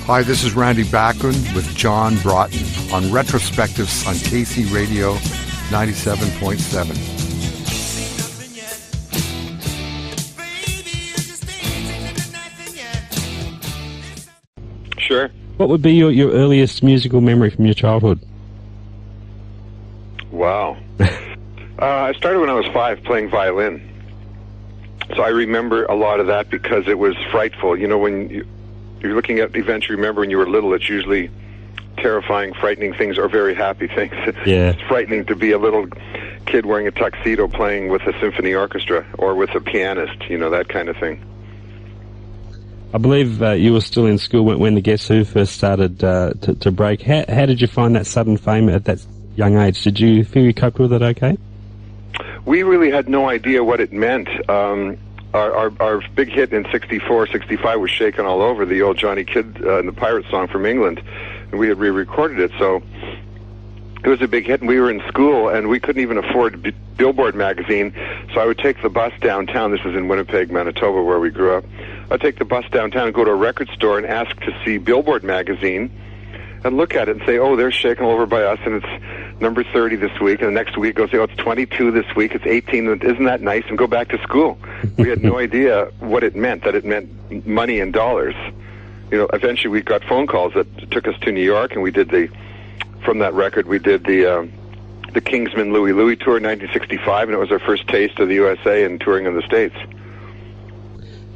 Hi, this is Randy Bachman with John Broughton on Retrospectives on KC Radio 97.7. Sure. What would be your earliest musical memory from your childhood? Wow. I started when I was 5 playing violin. So I remember a lot of that because it was frightful. You know, when you're looking at events you remember when you were little, it's usually terrifying, frightening things or very happy things. Yeah. It's frightening to be a little kid wearing a tuxedo playing with a symphony orchestra or with a pianist, you know, that kind of thing. I believe you were still in school when the Guess Who first started to break. How did you find that sudden fame at that young age? Did you feel you coped with it okay? We really had no idea what it meant. Our big hit in 64, 65 was Shakin' All Over, the old Johnny Kidd and the Pirates song from England. And we had re-recorded it, so it was a big hit, and we were in school, and we couldn't even afford Billboard magazine, so I would take the bus downtown. This was in Winnipeg, Manitoba, where we grew up. I'd take the bus downtown and go to a record store and ask to see Billboard magazine and look at it and say, oh, there's Shakin' All Over by us, and it's number 30 this week, and the next week go say, oh, it's 22 this week, it's 18, isn't that nice, and go back to school. We had no idea what it meant, that it meant money in dollars. You know, eventually we got phone calls that took us to New York, and we did from that record, we did the Kingsman Louie Louie tour in 1965, and it was our first taste of the USA and touring in the States.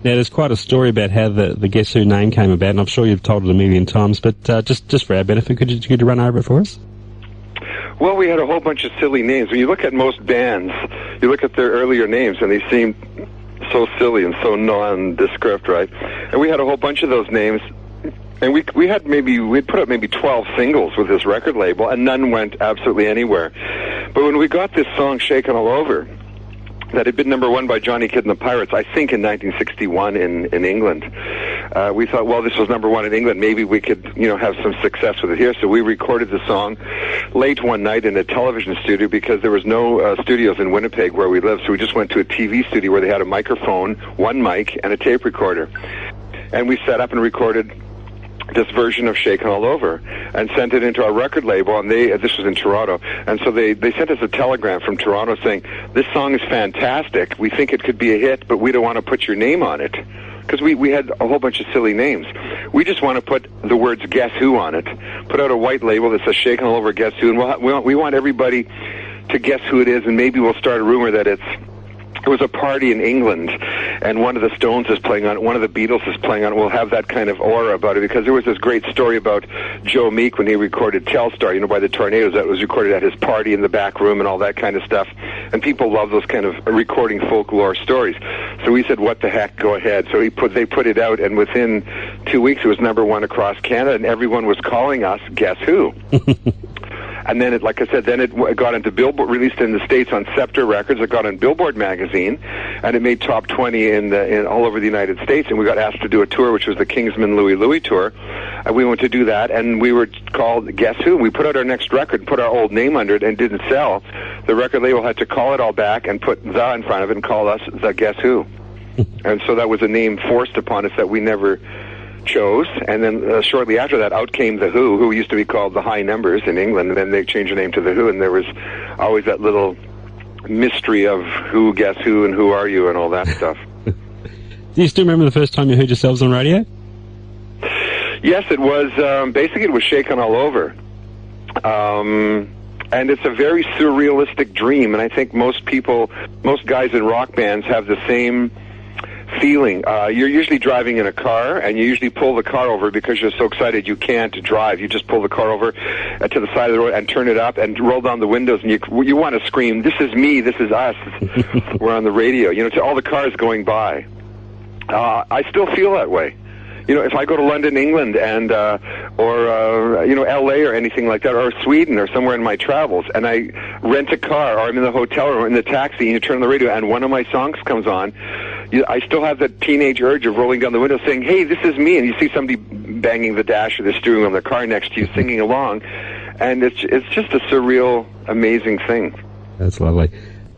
Now, there's quite a story about how the Guess Who name came about, and I'm sure you've told it a million times, but just for our benefit, could you run over it for us? Well, we had a whole bunch of silly names. When you look at most bands, you look at their earlier names, and they seem so silly and so nondescript, right? And we had a whole bunch of those names, and we'd put up maybe 12 singles with this record label, and none went absolutely anywhere. But when we got this song, Shakin' All Over, that had been number 1 by Johnny Kidd and the Pirates, I think in 1961 in England. We thought, well, this was number 1 in England. Maybe we could, have some success with it here. So we recorded the song late one night in a television studio because there was no studios in Winnipeg where we lived. So we just went to a TV studio where they had a microphone, one mic, and a tape recorder. And we set up and recorded this version of Shakin' All Over and sent it into our record label, and this was in Toronto, and so they sent us a telegram from Toronto saying, this song is fantastic, we think it could be a hit, but we don't want to put your name on it, because we had a whole bunch of silly names. We just want to put the words Guess Who on it, put out a white label that says Shakin' All Over Guess Who, and we want everybody to guess who it is, and maybe we'll start a rumor that it was a party in England, and one of the Stones is playing on it, one of the Beatles is playing on it. We'll have that kind of aura about it, because there was this great story about Joe Meek when he recorded Telstar, by the Tornadoes, that was recorded at his party in the back room and all that kind of stuff. And people love those kind of recording folklore stories. So we said, what the heck, go ahead. So they put it out, and within 2 weeks it was number 1 across Canada, and everyone was calling us Guess Who. And then, like I said, then it got into Billboard, released in the States on Scepter Records. It got on Billboard magazine, and it made top 20 in all over the United States. And we got asked to do a tour, which was the Kingsman Louie Louie tour. And we went to do that, and we were called Guess Who. We put out our next record, put our old name under it, and didn't sell. The record label had to call it all back and put the in front of it and call us the Guess Who. And so that was a name forced upon us that we never chose, and then shortly after that, out came the Who used to be called the High Numbers in England, and then they changed the name to the Who, and there was always that little mystery of who, guess who, and who are you, and all that stuff. Do you still remember the first time you heard yourselves on radio? Yes, it was, basically it was Shakin' All Over. And it's a very surrealistic dream, and I think most guys in rock bands have the same feeling. You're usually driving in a car, and you usually pull the car over because you're so excited you can't drive. You just pull the car over to the side of the road and turn it up and roll down the windows, and you want to scream, this is me, this is us. We're on the radio, to all the cars going by. I still feel that way. If I go to London, England, and or L.A. or anything like that, or Sweden, or somewhere in my travels, and I rent a car, or I'm in the hotel room, in the taxi, and you turn on the radio, and one of my songs comes on, I still have that teenage urge of rolling down the window saying, hey, this is me, and you see somebody banging the dash or the steering wheel in the car next to you, singing along, and it's just a surreal, amazing thing. That's lovely.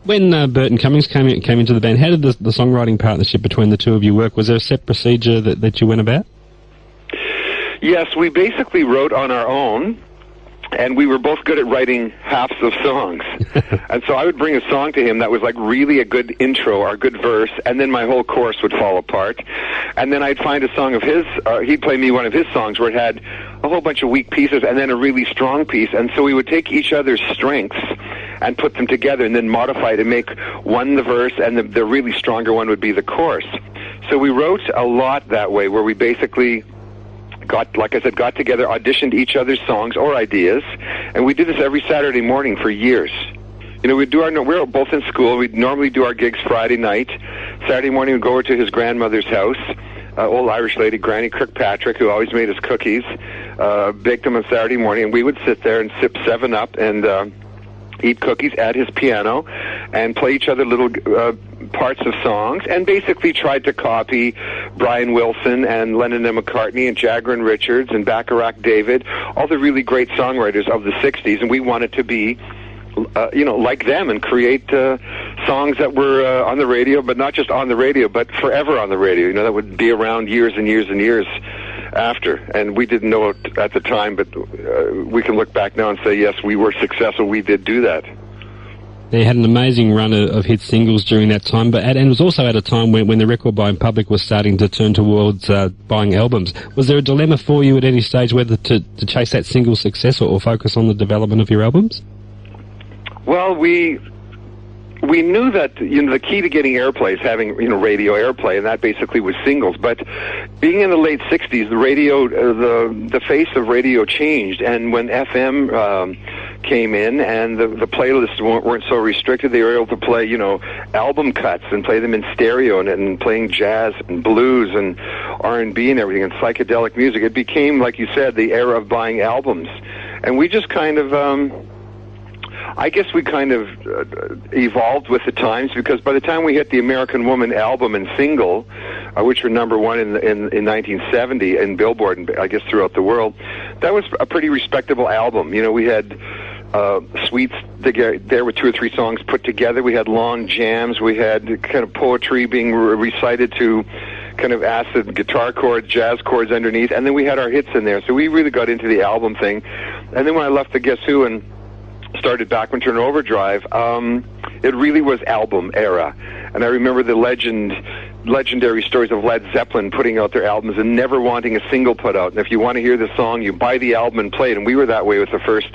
When Burton Cummings came into the band, how did the songwriting partnership between the two of you work? Was there a set procedure that you went about? Yes, we basically wrote on our own, and we were both good at writing halves of songs. And so I would bring a song to him that was like really a good intro or a good verse, and then my whole chorus would fall apart. And then I'd find a song of his, he'd play me one of his songs where it had a whole bunch of weak pieces and then a really strong piece. And so we would take each other's strengths and put them together and then modify to make one the verse and the really stronger one would be the chorus. So we wrote a lot that way, where we basically got together, auditioned each other's songs or ideas, and we did this every Saturday morning for years. You know, we were both in school. We'd normally do our gigs Friday night. Saturday morning we'd go over to his grandmother's house, old Irish lady, Granny Kirkpatrick, who always made us cookies, baked them on Saturday morning, and we would sit there and sip 7-Up and eat cookies at his piano and play each other little parts of songs, and basically tried to copy Brian Wilson and Lennon and McCartney and Jagger and Richards and Bacharach David, all the really great songwriters of the 60s, and we wanted to be like them and create songs that were on the radio, but not just on the radio, but forever on the radio, you know, that would be around years and years and years after. And we didn't know it at the time, but we can look back now and say, yes, we were successful. We did do that. They had an amazing run of hit singles during that time, and it was also at a time when the record buying public was starting to turn towards buying albums. Was there a dilemma for you at any stage whether to chase that single success or focus on the development of your albums? Well, we knew that, you know, the key to getting airplay is having, you know, radio airplay, and that basically was singles. But being in the late 60s, the radio, the face of radio changed, and when FM came in and the playlists weren't so restricted, they were able to play, you know, album cuts and play them in stereo and playing jazz and blues and R&B and everything and psychedelic music. It became, like you said, the era of buying albums. And we just kind of... I guess we kind of evolved with the times, because by the time we hit the American Woman album and single, which were number one in 1970 in Billboard and I guess throughout the world, that was a pretty respectable album. You know, we had suites there with 2 or 3 songs put together. We had long jams. We had kind of poetry being recited to kind of acid guitar chords, jazz chords underneath, and then we had our hits in there. So we really got into the album thing. And then when I left the Guess Who and started Bachman-Turner Overdrive, it really was album era. And I remember the legendary stories of Led Zeppelin putting out their albums and never wanting a single put out. And if you want to hear the song, you buy the album and play it. And we were that way with the first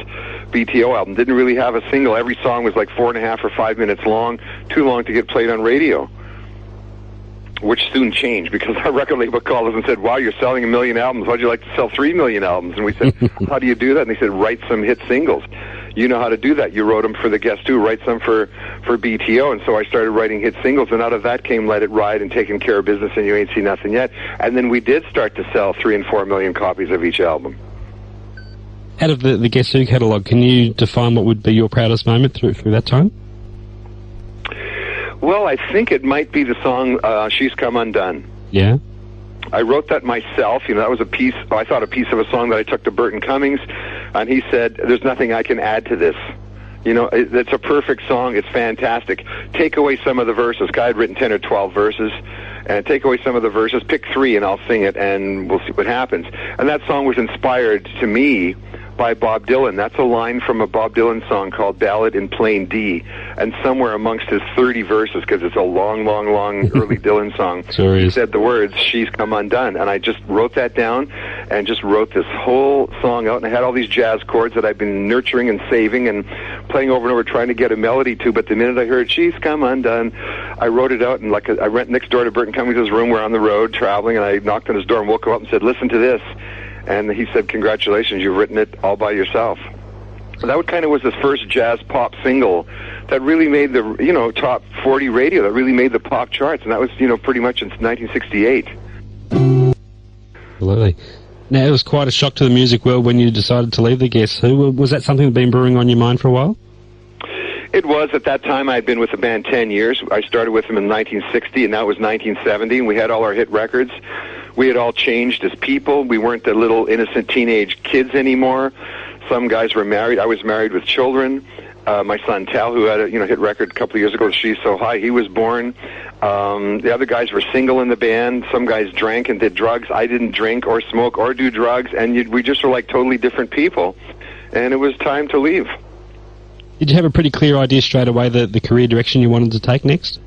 BTO album. Didn't really have a single. Every song was like 4.5 or 5 minutes long, too long to get played on radio, which soon changed because our record label called us and said, wow, you're selling 1 million albums. How'd you like to sell 3 million albums? And we said, how do you do that? And they said, write some hit singles. You know how to do that. You wrote them for the Guess Who, write some for BTO. And so I started writing hit singles, and out of that came Let It Ride and Taking Care of Business and You Ain't Seen Nothing Yet. And then we did start to sell 3 and 4 million copies of each album. Out of the Guess Who catalogue, can you define what would be your proudest moment through that time? Well, I think it might be the song She's Come Undone. Yeah. I wrote that myself. You know, that was a piece of a song that I took to Burton Cummings, and he said, there's nothing I can add to this. You know, it's a perfect song. It's fantastic. Take away some of the verses. I had written 10 or 12 verses, and take away some of the verses, pick 3, and I'll sing it, and we'll see what happens. And that song was inspired to me by Bob Dylan. That's a line from a Bob Dylan song called Ballad in Plain D, and somewhere amongst his 30 verses, because it's a long early Dylan song, sure he said the words, She's Come Undone. And I just wrote that down and just wrote this whole song out, and I had all these jazz chords that I've been nurturing and saving and playing over and over, trying to get a melody to, but the minute I heard She's Come Undone, I wrote it out, and I went next door to Burton Cummings' room. We're on the road traveling, and I knocked on his door and woke him up and said, listen to this. And he said, congratulations, you've written it all by yourself. That kind of was his first jazz pop single that really made the, you know, top 40 radio, that really made the pop charts. And that was, you know, pretty much in 1968. Absolutely. Now, it was quite a shock to the music world when you decided to leave the Guess Who. Was that something that had been brewing on your mind for a while? It was. At that time, I had been with the band 10 years. I started with them in 1960, and that was 1970, and we had all our hit records. We had all changed as people. We weren't the little innocent teenage kids anymore. Some guys were married. I was married with children. My son Tal, who had a hit record a couple of years ago, She's So High, he was born. The other guys were single in the band. Some guys drank and did drugs. I didn't drink or smoke or do drugs, and we just were like totally different people. And it was time to leave. Did you have a pretty clear idea straight away the career direction you wanted to take next?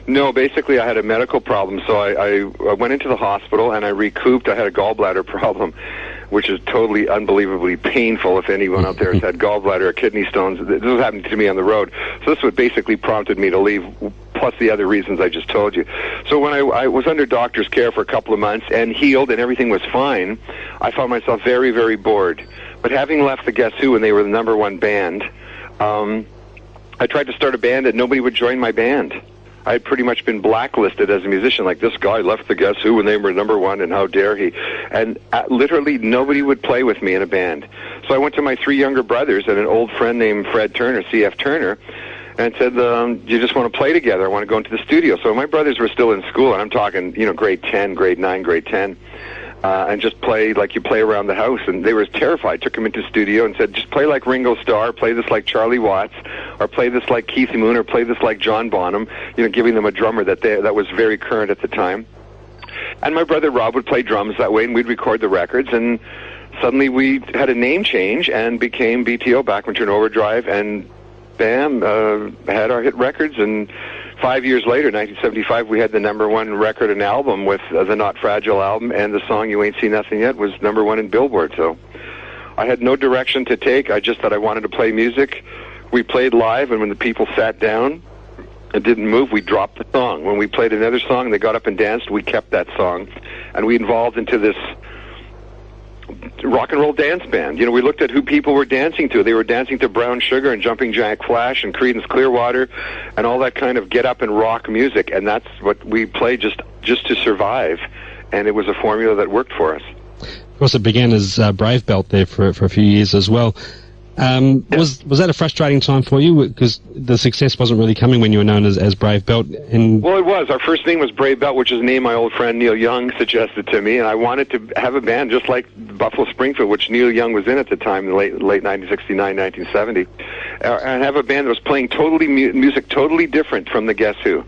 No, basically I had a medical problem, so I went into the hospital and I recouped. I had a gallbladder problem, which is totally unbelievably painful if anyone out there has had gallbladder or kidney stones. This was happening to me on the road. So this is what basically prompted me to leave, plus the other reasons I just told you. So when I was under doctor's care for a couple of months and healed and everything was fine, I found myself very, very bored. But having left the Guess Who when they were the #1 band, I tried to start a band and nobody would join my band. I had pretty much been blacklisted as a musician, like this guy left the Guess Who when they were #1 and how dare he. And literally nobody would play with me in a band. So I went to my 3 younger brothers and an old friend named Fred Turner, C.F. Turner, and said, you just want to play together? I want to go into the studio. So my brothers were still in school, and I'm talking, grade 10, grade 9, grade 10. And just play like you play around the house. And they were terrified. Took him into the studio and said, just play like Ringo Starr, play this like Charlie Watts, or play this like Keith Moon, or play this like John Bonham, giving them a drummer that was very current at the time. And my brother Rob would play drums that way, and we'd record the records, and suddenly we had a name change and became BTO, Bachman-Turner Overdrive, and bam, had our hit records. And 5 years later, 1975, we had the #1 record and album with the Not Fragile album, and the song You Ain't Seen Nothing Yet was #1 in Billboard. So I had no direction to take. I just thought I wanted to play music. We played live, and when the people sat down and didn't move, we dropped the song. When we played another song and they got up and danced, we kept that song. And we evolved into this rock and roll dance band. We looked at who people were dancing to. They were dancing to Brown Sugar and Jumping Jack Flash and Creedence Clearwater and all that kind of get up and rock music, and that's what we played just to survive, and it was a formula that worked for us. Of course, it began as Brave Belt there for a few years as well. Was that a frustrating time for you? Because the success wasn't really coming when you were known as Brave Belt. Well, it was. Our first name was Brave Belt, which is a name my old friend Neil Young suggested to me, and I wanted to have a band just like Buffalo Springfield, which Neil Young was in at the time, in late 1969, 1970, and have a band that was playing music totally different from the Guess Who.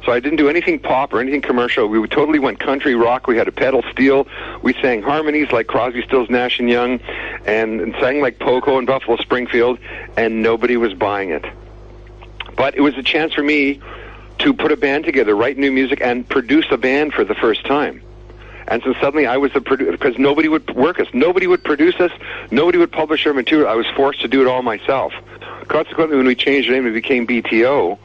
So I didn't do anything pop or anything commercial. We totally went country rock. We had a pedal steel. We sang harmonies like Crosby, Stills, Nash & Young, and sang like Poco and Buffalo Springfield, and nobody was buying it. But it was a chance for me to put a band together, write new music, and produce a band for the first time. And so suddenly I was the producer, because nobody would work us. Nobody would produce us. Nobody would publish our material. I was forced to do it all myself. Consequently, when we changed the name and became BTO,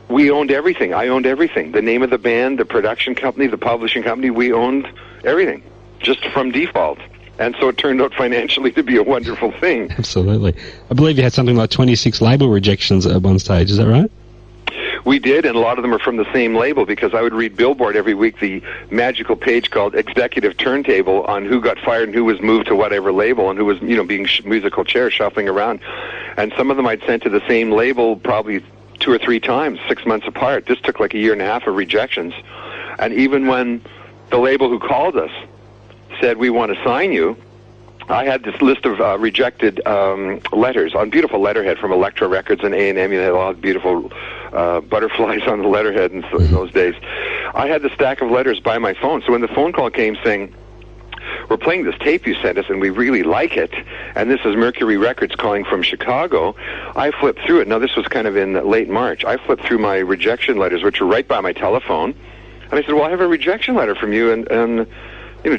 we owned everything. I owned everything. The name of the band, the production company, the publishing company, we owned everything, just from default. And so it turned out financially to be a wonderful thing. Absolutely. I believe you had something like 26 label rejections at one stage. Is that right? We did, and a lot of them are from the same label, because I would read Billboard every week, the magical page called Executive Turntable on who got fired and who was moved to whatever label and who was, being musical chairs shuffling around. And some of them I'd sent to the same label probably 2 or 3 times, 6 months apart. This took like a year and a half of rejections. And even when the label who called us said, we want to sign you, I had this list of rejected letters on beautiful letterhead from Elektra Records and A&M. They had a lot of beautiful butterflies on the letterhead in those days. I had the stack of letters by my phone. So when the phone call came saying, we're playing this tape you sent us and we really like it, and this is Mercury Records calling from Chicago, I flipped through it. Now, this was kind of in late March. I flipped through my rejection letters, which were right by my telephone, and I said, well, I have a rejection letter from you in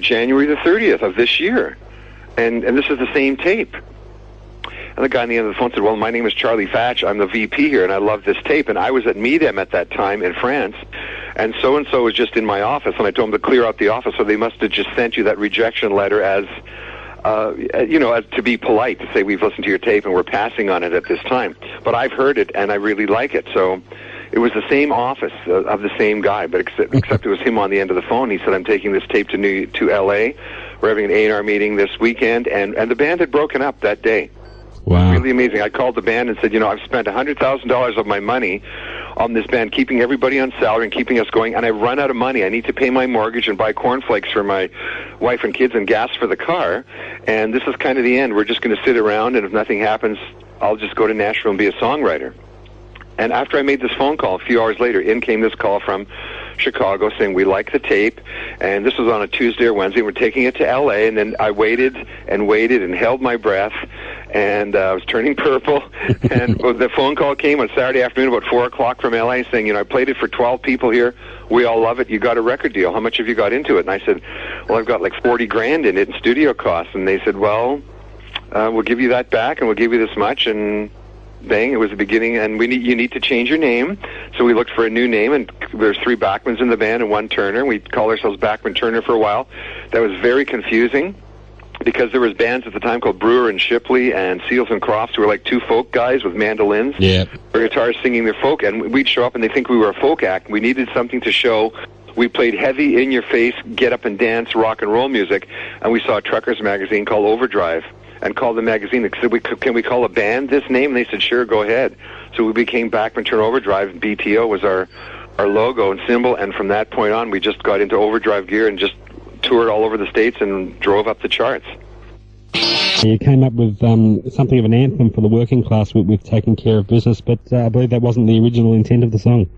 January the 30th of this year, and this is the same tape. And the guy on the end of the phone said, well, my name is Charlie Fatch. I'm the VP here, and I love this tape. And I was at MEDEM at that time in France, and so-and-so was just in my office, and I told him to clear out the office, so they must have just sent you that rejection letter as to be polite, to say we've listened to your tape and we're passing on it at this time. But I've heard it, and I really like it. So it was the same office of the same guy, but except it was him on the end of the phone. He said, I'm taking this tape to L.A. We're having an A&R meeting this weekend, and the band had broken up that day. Wow. Really amazing. I called the band and said, I've spent $100,000 of my money on this band, keeping everybody on salary and keeping us going, and I've run out of money. I need to pay my mortgage and buy cornflakes for my wife and kids and gas for the car, and this is kind of the end. We're just going to sit around, and if nothing happens, I'll just go to Nashville and be a songwriter. And after I made this phone call, a few hours later, in came this call from Chicago saying, we like the tape, and this was on a Tuesday or Wednesday. We're taking it to L.A., and then I waited and held my breath, and I was turning purple, and the phone call came on Saturday afternoon about 4 o'clock from L.A. saying, I played it for 12 people here. We all love it. You got a record deal. How much have you got into it? And I said, well, I've got like $40,000 in it in studio costs. And they said, well, we'll give you that back, and we'll give you this much, and bang, it was the beginning, and you need to change your name. So we looked for a new name, and there's 3 Bachmans in the band and 1 Turner. We called ourselves Bachman-Turner for a while. That was very confusing because there was bands at the time called Brewer and Shipley and Seals and Crofts, who were like 2 folk guys with mandolins or guitars singing their folk, and we'd show up and they think we were a folk act. We needed something to show. We played heavy, in-your-face, get-up-and-dance rock and roll music, and we saw a truckers magazine called Overdrive, and called the magazine and said, can we call a band this name? And they said, sure, go ahead. So we became Bachman-Turner Overdrive, and BTO was our logo and symbol, and from that point on, we just got into overdrive gear and just toured all over the States and drove up the charts. You came up with something of an anthem for the working class with Taking Care of Business, but I believe that wasn't the original intent of the song.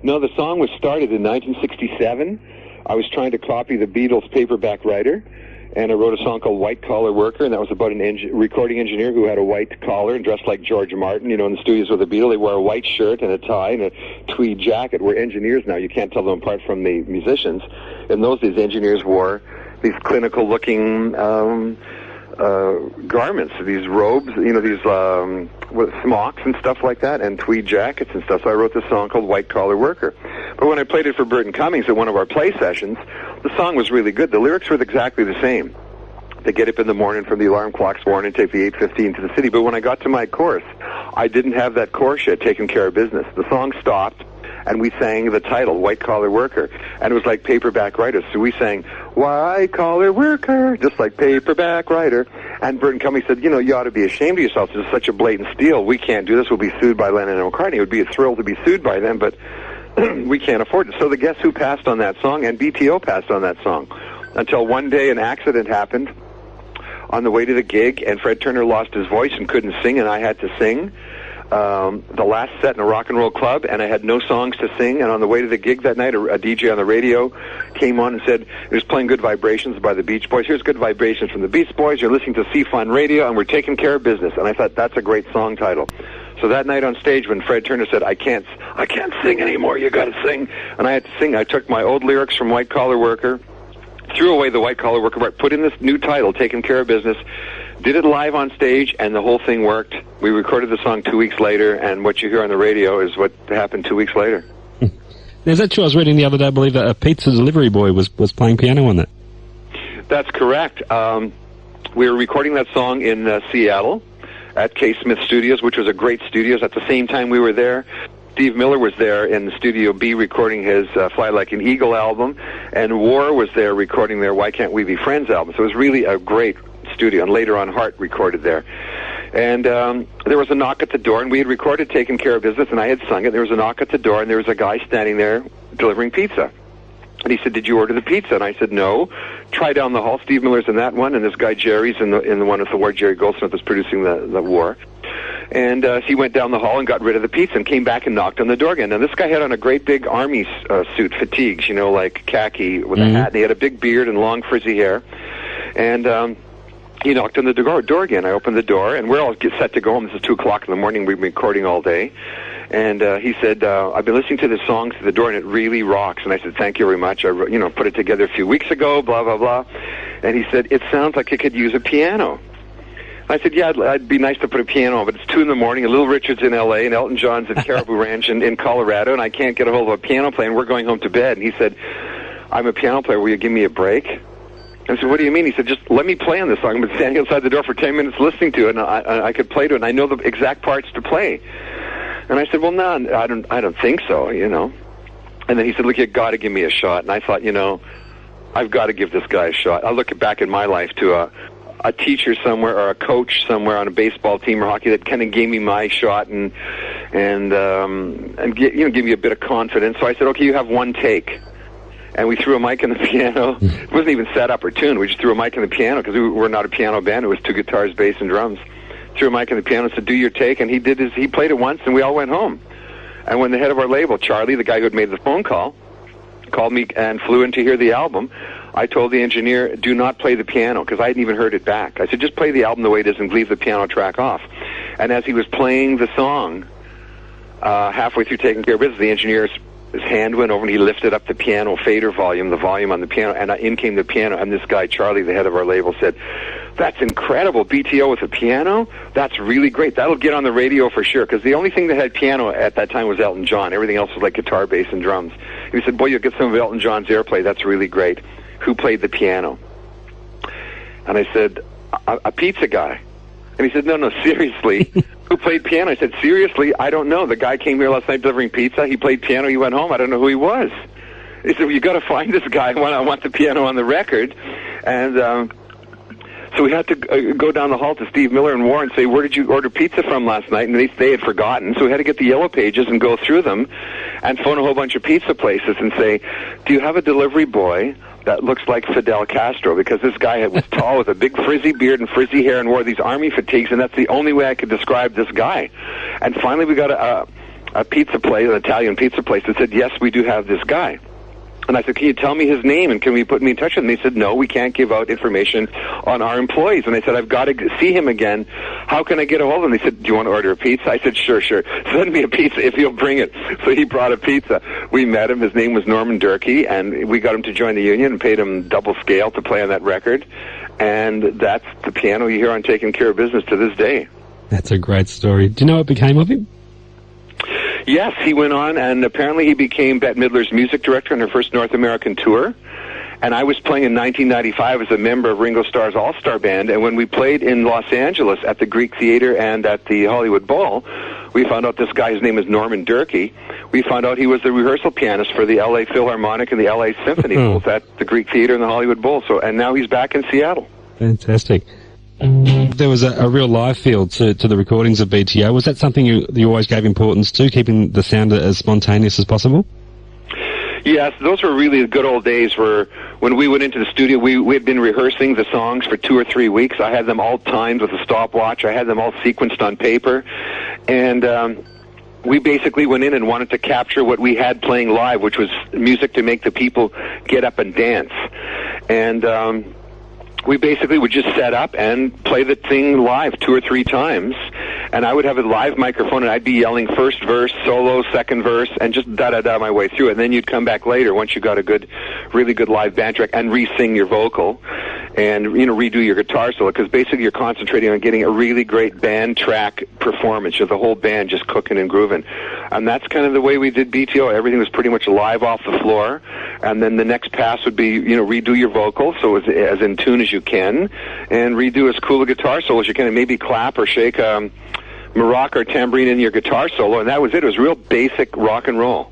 No, the song was started in 1967. I was trying to copy the Beatles' Paperback Writer, and I wrote a song called White Collar Worker, and that was about an recording engineer who had a white collar and dressed like George Martin, in the studios with the Beatles. They wore a white shirt and a tie and a tweed jacket. We're engineers now. You can't tell them apart from the musicians. In those days, engineers wore these clinical-looking garments, these robes, these smocks and stuff like that, and tweed jackets and stuff. So I wrote this song called White Collar Worker. But when I played it for Burton Cummings at one of our play sessions, the song was really good. The lyrics were exactly the same. They get up in the morning from the alarm clock's warning, take the 8:15 to the city. But when I got to my chorus, I didn't have that chorus yet, Taking Care of Business. The song stopped, and we sang the title, White Collar Worker. And it was like Paperback Writer. So we sang, White Collar Worker, just like Paperback Writer. And Burton Cummings said, you ought to be ashamed of yourself. This is such a blatant steal. We can't do this. We'll be sued by Lennon and McCartney. It would be a thrill to be sued by them, but we can't afford it. So the Guess Who passed on that song, and BTO passed on that song. Until one day an accident happened on the way to the gig, and Fred Turner lost his voice and couldn't sing, and I had to sing the last set in a rock and roll club, and I had no songs to sing. And on the way to the gig that night, a DJ on the radio came on and said, he was playing Good Vibrations by the Beach Boys. Here's Good Vibrations from the Beach Boys. You're listening to C-Fun Radio, and we're taking care of business. And I thought, that's a great song title. So that night on stage, when Fred Turner said, I can't sing anymore, you got to sing, and I had to sing, I took my old lyrics from White Collar Worker, threw away the White Collar Worker, put in this new title, Taking Care of Business, did it live on stage, and the whole thing worked. We recorded the song 2 weeks later, and what you hear on the radio is what happened 2 weeks later. Is that true? I was reading the other day, I believe, that a pizza delivery boy was playing piano on that. That's correct. We were recording that song in Seattle at K. Smith Studios, which was a great studios. At the same time we were there, Steve Miller was there in Studio B recording his Fly Like an Eagle album, and War was there recording their Why Can't We Be Friends album. So it was really a great studio, and later on Hart recorded there. And there was a knock at the door, and we had recorded Taking Care of Business, and I had sung it. There was a knock at the door, and there was a guy standing there delivering pizza. And he said, did you order the pizza? And I said, no. Try down the hall. Steve Miller's in that one, and this guy Jerry's in the one with the War. Jerry Goldsmith was producing the War. And he went down the hall and got rid of the pizza and came back and knocked on the door again. Now, this guy had on a great big army suit, fatigues, like khaki with a hat. And he had a big beard and long frizzy hair. And he knocked on the door again. I opened the door, and we're all set to go home. This is 2 o'clock in the morning. We've been recording all day. And he said, I've been listening to this song through the door, and it really rocks. And I said, thank you very much. I put it together a few weeks ago, blah, blah, blah. And he said, it sounds like it could use a piano. I said, yeah, it'd be nice to put a piano on, but it's 2 in the morning, and Little Richard's in L.A., and Elton John's at Caribou Ranch in Colorado, and I can't get a hold of a piano player, and we're going home to bed. And he said, I'm a piano player. Will you give me a break? I said, what do you mean? He said, just let me play on this song. I've been standing outside the door for 10 minutes listening to it, and I could play to it, and I know the exact parts to play. And I said, well, no, I don't think so, And then he said, look, you got to give me a shot. And I thought, I've got to give this guy a shot. I look back in my life to a teacher somewhere or a coach somewhere on a baseball team or hockey that kind of gave me my shot and give me a bit of confidence. So I said, okay, you have one take. And we threw a mic in the piano. It wasn't even set up or tuned. We just threw a mic in the piano because we were not a piano band. It was 2 guitars, bass, and drums. threw a mic in the piano and said, do your take, and he played it once, and we all went home. And when the head of our label, Charlie, the guy who had made the phone call, called me and flew in to hear the album, I told the engineer, do not play the piano, because I hadn't even heard it back. I said, just play the album the way it is and leave the piano track off. And as he was playing the song, halfway through Taking Care of Business, the engineer's his hand went over and he lifted up the piano fader volume, the volume on the piano, and in came the piano, and this guy, Charlie, the head of our label, said, that's incredible, BTO with a piano? That's really great. That'll get on the radio for sure, because the only thing that had piano at that time was Elton John. Everything else was like guitar, bass, and drums. He said, boy, you'll get some of Elton John's airplay. That's really great. Who played the piano? And I said, a pizza guy. And he said, no, seriously, who played piano? I said, seriously, I don't know. The guy came here last night delivering pizza. He played piano. He went home. I don't know who he was. He said, well, you got to find this guy. I want the piano on the record. And so we had to go down the hall to Steve Miller and Warren and say, where did you order pizza from last night? And they had forgotten. So we had to get the yellow pages and go through them and phone a whole bunch of pizza places and say, do you have a delivery boy that looks like Fidel Castro? Because this guy was tall with a big frizzy beard and frizzy hair and wore these army fatigues, and that's the only way I could describe this guy. And finally we got a pizza place, an Italian pizza place, that said, yes, we do have this guy. And I said, can you tell me his name and can we put me in touch with him? And they said, no, we can't give out information on our employees. And I said, I've got to see him again. How can I get a hold of him? They said, do you want to order a pizza? I said, sure. Send me a pizza if you'll bring it. So he brought a pizza. We met him. His name was Norman Durkee, and we got him to join the union and paid him double scale to play on that record. And that's the piano you hear on Taking Care of Business to this day. That's a great story. Do you know what became of him? Yes, he went on, and apparently he became Bette Midler's music director on her first North American tour. And I was playing in 1995 as a member of Ringo Starr's All-Star Band, and when we played in Los Angeles at the Greek Theater and at the Hollywood Bowl, we found out this guy, his name is Norman Durkee. We found out he was the rehearsal pianist for the L.A. Philharmonic and the L.A. Symphony, both at the Greek Theater and the Hollywood Bowl. And now he's back in Seattle. Fantastic. There was a real live feel to the recordings of BTO. Was that something you always gave importance to, keeping the sound as spontaneous as possible? Yes, those were really the good old days where when we went into the studio, we had been rehearsing the songs for 2 or 3 weeks. I had them all timed with a stopwatch. I had them all sequenced on paper. And we basically went in and wanted to capture what we had playing live, which was music to make the people get up and dance. And we basically would just set up and play the thing live 2 or 3 times, and I would have a live microphone, and I'd be yelling first verse, solo, second verse, and just da-da-da my way through it. And then you'd come back later, once you got a really good live band track, and re-sing your vocal, and, redo your guitar solo, because basically you're concentrating on getting a really great band track performance, the whole band just cooking and grooving. And that's kind of the way we did BTO. Everything was pretty much live off the floor, and then the next pass would be, redo your vocal, so as in tune as you can, and redo as cool a guitar solo as you can, and maybe clap or shake a maraca or tambourine in your guitar solo, and that was it. It was real basic rock and roll.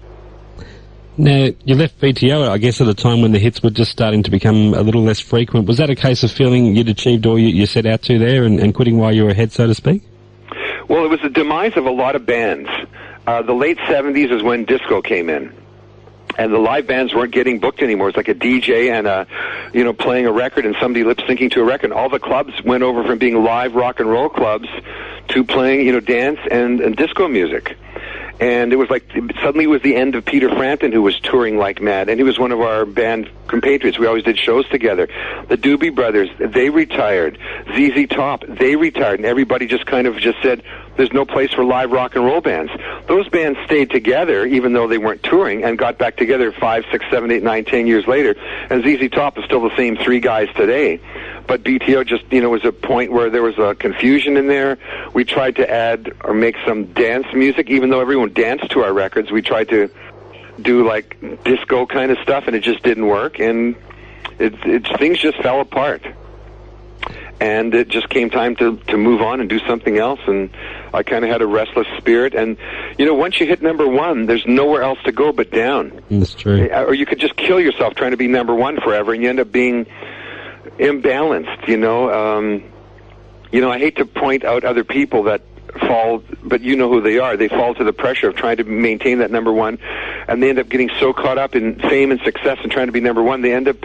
Now, you left BTO, I guess, at a time when the hits were just starting to become a little less frequent. Was that a case of feeling you'd achieved all you set out to there and quitting while you were ahead, so to speak? Well, it was the demise of a lot of bands. The late 70s is when disco came in. And the live bands weren't getting booked anymore. It's like a DJ and playing a record and somebody lip-syncing to a record. All the clubs went over from being live rock and roll clubs to playing, dance and disco music. And it was like, suddenly it was the end of Peter Frampton, who was touring like mad, and he was one of our band compatriots. We always did shows together. The Doobie Brothers, they retired. ZZ Top, they retired, and everybody just kind of just said, there's no place for live rock and roll bands. Those bands stayed together, even though they weren't touring, and got back together 5, 6, 7, 8, 9, 10 years later, and ZZ Top is still the same 3 guys today. But BTO just, was a point where there was a confusion in there. We tried to add or make some dance music, even though everyone danced to our records. We tried to do like disco kind of stuff, and it just didn't work, and things just fell apart. And it just came time to move on and do something else, and I kind of had a restless spirit. And, once you hit number 1, there's nowhere else to go but down. That's true. Or you could just kill yourself trying to be number 1 forever, and you end up being imbalanced, I hate to point out other people that fall, but you know who they are. They fall to the pressure of trying to maintain that number 1, and they end up getting so caught up in fame and success and trying to be number 1, they end up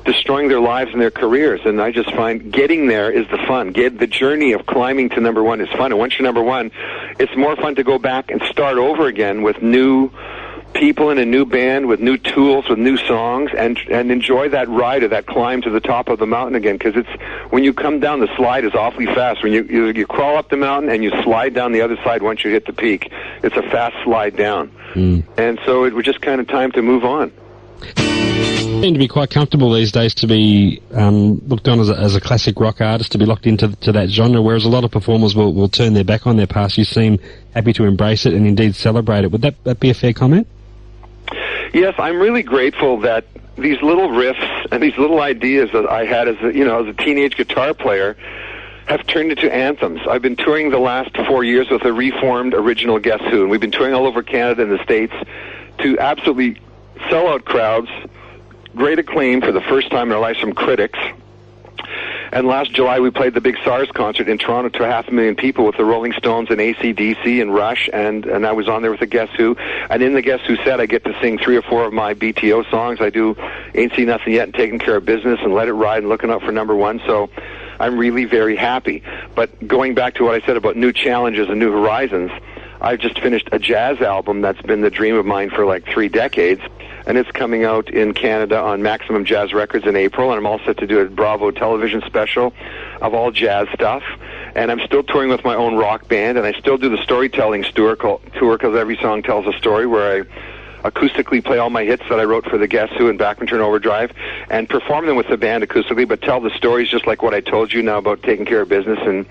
destroying their lives and their careers. And I just find getting there is the fun. The journey of climbing to number one is fun. And once you're number one, it's more fun to go back and start over again with new people in a new band, with new tools, with new songs, and enjoy that ride or that climb to the top of the mountain again. Because it's when you come down, the slide is awfully fast. When you crawl up the mountain and you slide down the other side once you hit the peak, it's a fast slide down. And so it was just kind of time to move on. Seem to be quite comfortable these days to be looked on as a classic rock artist, to be locked into that genre, whereas a lot of performers will turn their back on their past. You seem happy to embrace it and indeed celebrate it. Would that be a fair comment? Yes, I'm really grateful that these little riffs and these little ideas that I had as a teenage guitar player have turned into anthems. I've been touring the last 4 years with a reformed original Guess Who, and we've been touring all over Canada and the States to absolutely sellout crowds, great acclaim for the first time in our lives from critics. And last July, we played the big SARS concert in Toronto to 500,000 people with the Rolling Stones and AC/DC and Rush, and I was on there with the Guess Who. And in the Guess Who set, I get to sing 3 or 4 of my BTO songs. I do Ain't Seen Nothing Yet and Taking Care of Business and Let It Ride and Looking Out for Number One. So I'm really very happy. But going back to what I said about new challenges and new horizons, I've just finished a jazz album that's been the dream of mine for like 3 decades. And it's coming out in Canada on Maximum Jazz Records in April, and I'm all set to do a Bravo television special of all jazz stuff. And I'm still touring with my own rock band, and I still do the storytelling tour because every song tells a story, where I acoustically play all my hits that I wrote for the Guess Who and Bachman-Turner Overdrive, and perform them with the band acoustically, but tell the stories just like what I told you now about Taking Care of Business and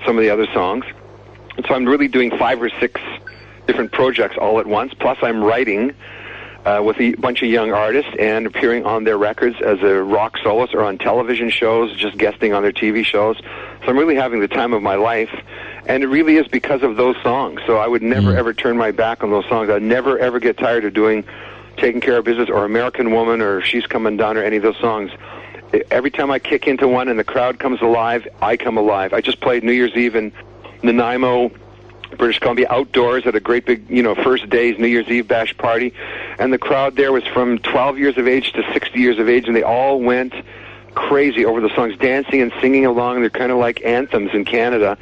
some of the other songs. And so I'm really doing 5 or 6 different projects all at once, plus I'm writing with a bunch of young artists and appearing on their records as a rock soloist or on television shows, just guesting on their TV shows. So I'm really having the time of my life, and it really is because of those songs. So I would never, ever turn my back on those songs. I'd never, ever get tired of doing Taking Care of Business or American Woman or She's Coming Down or any of those songs. Every time I kick into one and the crowd comes alive, I come alive. I just played New Year's Eve in Nanaimo, British Columbia, outdoors at a great big, first day's New Year's Eve bash party. And the crowd there was from 12 years of age to 60 years of age, and they all went crazy over the songs, dancing and singing along. They're kind of like anthems in Canada.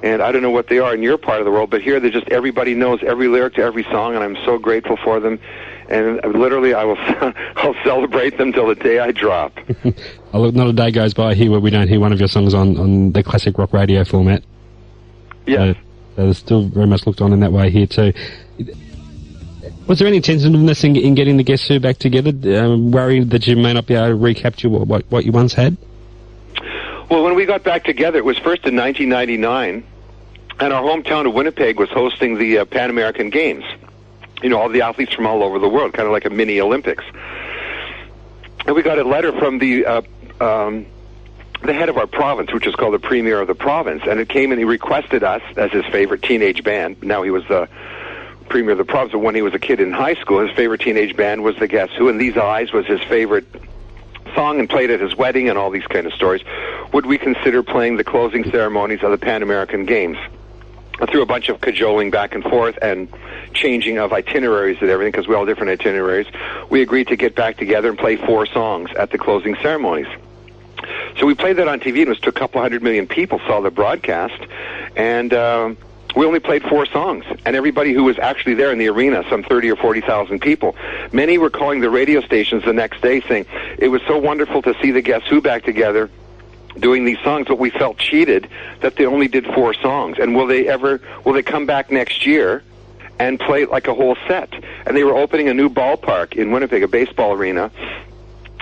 And I don't know what they are in your part of the world, but here they're just, everybody knows every lyric to every song, and I'm so grateful for them. And literally, I'll celebrate them till the day I drop. Not a day goes by here where we don't hear one of your songs on the classic rock radio format. Yeah. So they're still very much looked on in that way here too. Was there any tentativeness in getting the Guess Who back together? Worried that you may not be able to recapture what you once had? Well, when we got back together, it was first in 1999, and our hometown of Winnipeg was hosting the Pan American Games. All the athletes from all over the world, kind of like a mini Olympics. And we got a letter from the head of our province, which is called the Premier of the province, and it came and he requested us as his favorite teenage band. Now he was the Premier of the province, but when he was a kid in high school, his favorite teenage band was the Guess Who, and These Eyes was his favorite song and played at his wedding and all these kind of stories. Would we consider playing the closing ceremonies of the Pan American Games? Through a bunch of cajoling back and forth and changing of itineraries and everything, because we all have different itineraries, we agreed to get back together and play 4 songs at the closing ceremonies. So we played that on TV, and it was to a couple 100 million people saw the broadcast, and we only played 4 songs. And everybody who was actually there in the arena, some 30 or 40,000 people, many were calling the radio stations the next day saying, it was so wonderful to see the Guess Who back together doing these songs, but we felt cheated that they only did 4 songs. And will they come back next year and play like a whole set? And they were opening a new ballpark in Winnipeg, a baseball arena.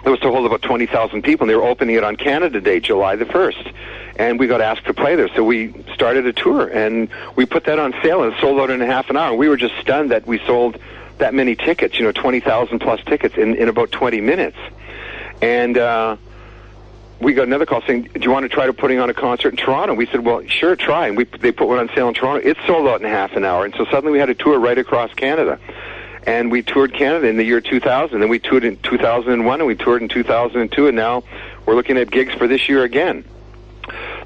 It was to hold about 20,000 people, and they were opening it on Canada Day, July the 1st. And we got asked to play there, so we started a tour, and we put that on sale, and it sold out in a half an hour. We were just stunned that we sold that many tickets, 20,000 plus tickets in about 20 minutes. And we got another call saying, do you want to try to putting on a concert in Toronto? We said, well, sure, try. And they put one on sale in Toronto. It sold out in half an hour, and so suddenly we had a tour right across Canada. And we toured Canada in the year 2000, then we toured in 2001, and we toured in 2002, and now we're looking at gigs for this year again.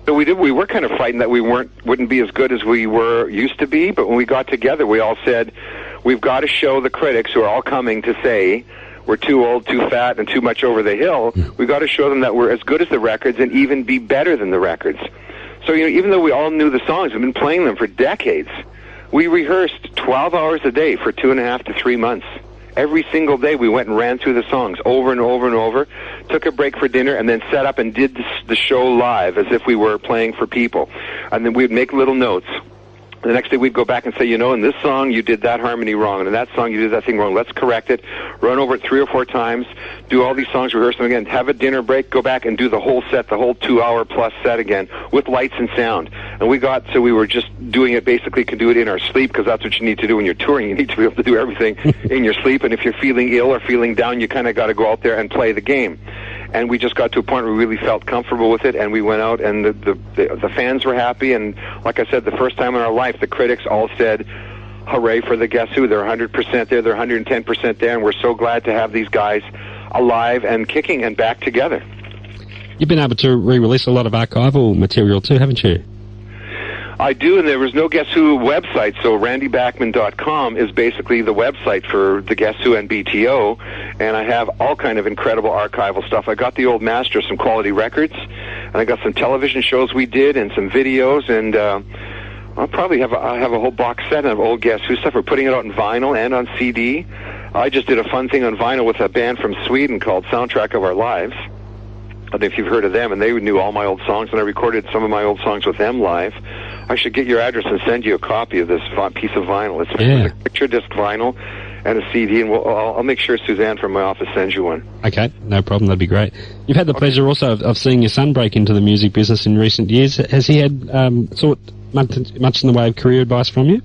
So we were kind of frightened that we wouldn't be as good as we were used to be, but when we got together, we all said, we've got to show the critics who are all coming to say, we're too old, too fat, and too much over the hill. We got to show them that we're as good as the records and even be better than the records. So, even though we all knew the songs, we've been playing them for decades. We rehearsed 12 hours a day for 2.5 to 3 months. Every single day we went and ran through the songs over and over and over, took a break for dinner, and then set up and did the show live as if we were playing for people. And then we'd make little notes. The next day we'd go back and say, in this song you did that harmony wrong, and in that song you did that thing wrong. Let's correct it. Run over it 3 or 4 times. Do all these songs, rehearse them again. Have a dinner break. Go back and do the whole set, the whole 2-hour-plus set again with lights and sound. And we got so we were just doing it basically, can do it in our sleep, because that's what you need to do when you're touring. You need to be able to do everything in your sleep. And if you're feeling ill or feeling down, you kind of got to go out there and play the game. And we just got to a point where we really felt comfortable with it, and we went out, and the fans were happy. And like I said, the first time in our life, the critics all said, hooray for the Guess Who. They're 100% there, they're 110% there, and we're so glad to have these guys alive and kicking and back together. You've been able to re-release a lot of archival material too, haven't you? I do, and there was no Guess Who website, so randybachman.com is basically the website for the Guess Who and BTO, and I have all kind of incredible archival stuff. I got the old master of some quality records, and I got some television shows we did and some videos, and I'll probably have a whole box set of old Guess Who stuff. We're putting it out in vinyl and on CD. I just did a fun thing on vinyl with a band from Sweden called Soundtrack of Our Lives. I don't know if you've heard of them, and they knew all my old songs, and I recorded some of my old songs with them live. I should get your address and send you a copy of this piece of vinyl. It's a picture disc vinyl and a CD, and I'll make sure Suzanne from my office sends you one. Okay, no problem. That'd be great. You've had the pleasure also of seeing your son break into the music business in recent years. Has he had sought much in the way of career advice from you?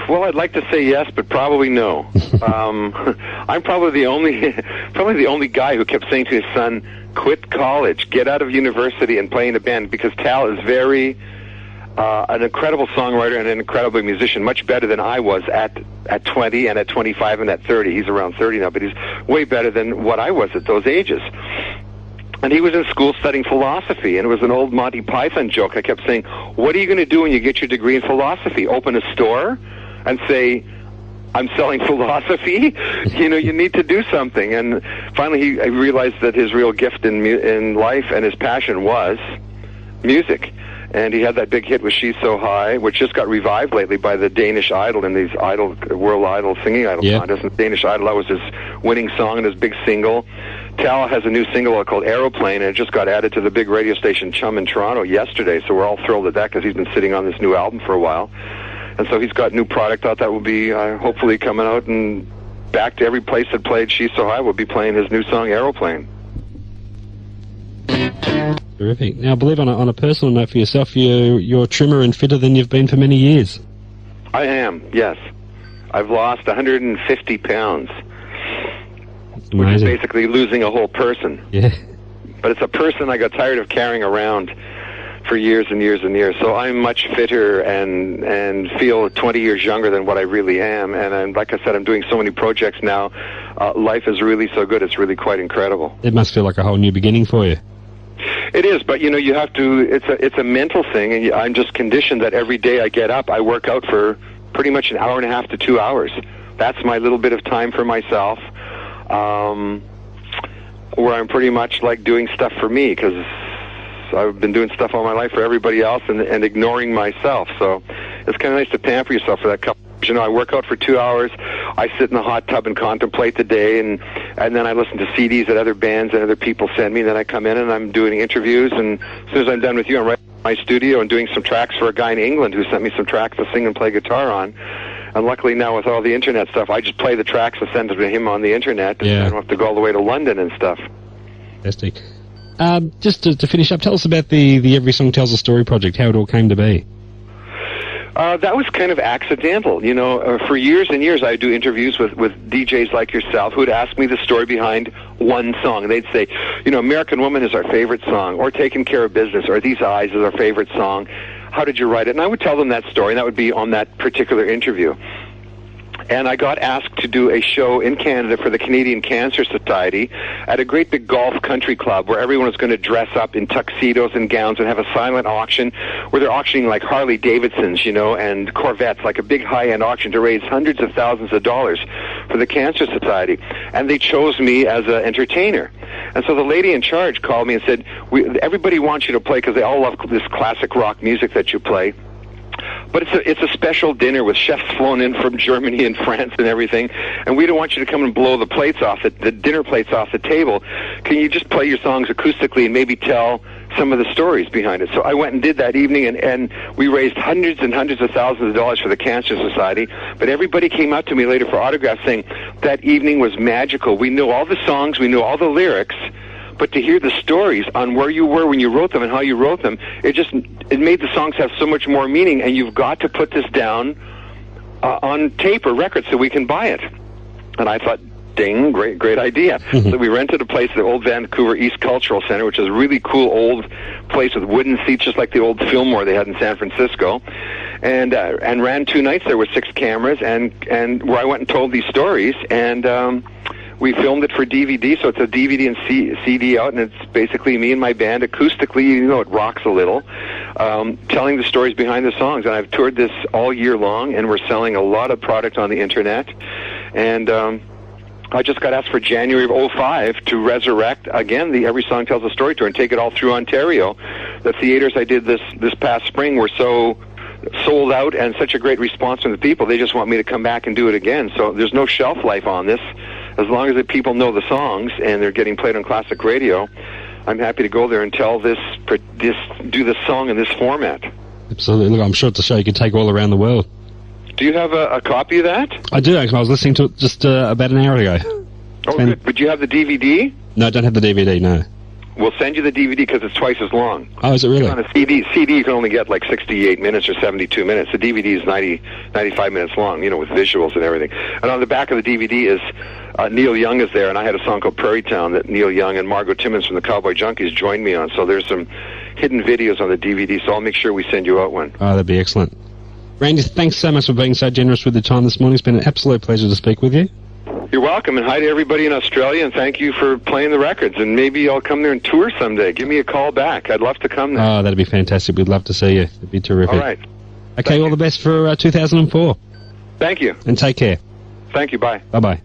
Well, I'd like to say yes, but probably no. I'm probably the only guy who kept saying to his son, quit college, get out of university and play in a band, because Tal is very an incredible songwriter and an incredible musician, much better than I was at 20 and at 25 and at 30. He's around 30 now, but he's way better than what I was at those ages. And he was in school studying philosophy, and it was an old Monty Python joke. I kept saying, what are you going to do when you get your degree in philosophy? Open a store and say, I'm selling philosophy? You need to do something. And finally he realized that his real gift in life and his passion was music. And he had that big hit with She's So High, which just got revived lately by the Danish Idol in these World Idol singing idol contests. And Danish Idol, that was his winning song and his big single. Tal has a new single called Aeroplane, and it just got added to the big radio station Chum in Toronto yesterday. So we're all thrilled at that, because he's been sitting on this new album for a while. And so he's got new product out that will be hopefully coming out, and back to every place that played She's So High will be playing his new song Aeroplane. Terrific. Now, I believe on a personal note for yourself, you're trimmer and fitter than you've been for many years. I am, yes. I've lost 150 pounds, which is basically losing a whole person. Yeah. But it's a person I got tired of carrying around for years and years and years. So I'm much fitter and feel 20 years younger than what I really am. And like I said, I'm doing so many projects now. Life is really so good. It's really quite incredible. It must feel like a whole new beginning for you. It is, but you have to. It's a mental thing, and I'm just conditioned that every day I get up, I work out for pretty much an hour and a half to 2 hours. That's my little bit of time for myself, where I'm pretty much like doing stuff for me, because I've been doing stuff all my life for everybody else and ignoring myself. So it's kind of nice to pamper yourself for that couple. I work out for 2 hours. I sit in the hot tub and contemplate the day, and then I listen to CDs that other bands and other people send me. Then I come in and I'm doing interviews, and as soon as I'm done with you, I'm right in my studio and doing some tracks for a guy in England who sent me some tracks to sing and play guitar on. And luckily now with all the internet stuff, I just play the tracks and send them to him on the internet, and I don't have to go all the way to London and stuff. Fantastic. Just to finish up, tell us about the Every Song Tells a Story project, how it all came to be. That was kind of accidental. For years and years, I do interviews with DJs like yourself who would ask me the story behind one song. And they'd say, American Woman is our favorite song, or Taking Care of Business, or These Eyes is our favorite song. How did you write it? And I would tell them that story, and that would be on that particular interview. And I got asked to do a show in Canada for the Canadian Cancer Society at a great big golf country club where everyone was going to dress up in tuxedos and gowns and have a silent auction where they're auctioning like Harley Davidsons, you know, and Corvettes, like a big high-end auction to raise hundreds of thousands of dollars for the Cancer Society. And they chose me as an entertainer. And so the lady in charge called me and said, everybody wants you to play because they all love this classic rock music that you play. But it's a special dinner with chefs flown in from Germany and France and everything, and we don't want you to come and blow the plates off the dinner plates off the table. Can you just play your songs acoustically and maybe tell some of the stories behind it? So I went and did that evening, and we raised hundreds and hundreds of thousands of dollars for the Cancer Society. But everybody came up to me later for autographs saying that evening was magical. We knew all the songs, we knew all the lyrics, but to hear the stories on where you were when you wrote them and how you wrote them, it made the songs have so much more meaning, and you've got to put this down on tape or record so we can buy it. And I thought, ding, great idea. So we rented a place at the old Vancouver East Cultural Center, which is a really cool old place with wooden seats, just like the old Fillmore they had in San Francisco, and ran 2 nights there with 6 cameras, and where I went and told these stories, and we filmed it for DVD, so it's a DVD and CD out, and it's basically me and my band acoustically, you know, it rocks a little, telling the stories behind the songs. And I've toured this all year long, and we're selling a lot of product on the internet. And I just got asked for January of 2005 to resurrect, again, the Every Song Tells a Story tour and take it all through Ontario. The theaters I did this past spring were so sold out and such a great response from the people, they just want me to come back and do it again. So there's no shelf life on this. As long as the people know the songs and they're getting played on classic radio, I'm happy to go there and tell do this song in this format. Absolutely. Look, I'm sure it's a show you could take all around the world. Do you have a copy of that? I do, actually. I was listening to it just about an hour ago. Oh, good. But do you have the DVD? No, I don't have the DVD, no. We'll send you the DVD because it's twice as long. Oh, is it really? On a CD you can only get like 68 minutes or 72 minutes. The DVD is 95 minutes long, you know, with visuals and everything. And on the back of the DVD is Neil Young is there, and I had a song called Prairie Town that Neil Young and Margot Timmons from the Cowboy Junkies joined me on. So there's some hidden videos on the DVD, so I'll make sure we send you out one. Oh, that'd be excellent. Randy, thanks so much for being so generous with your time this morning. It's been an absolute pleasure to speak with you. You're welcome, and hi to everybody in Australia, and thank you for playing the records. And maybe I'll come there and tour someday. Give me a call back. I'd love to come there. Oh, that'd be fantastic. We'd love to see you. It'd be terrific. All right. Okay, all the best for 2004. Thank you. And take care. Thank you. Bye. Bye-bye.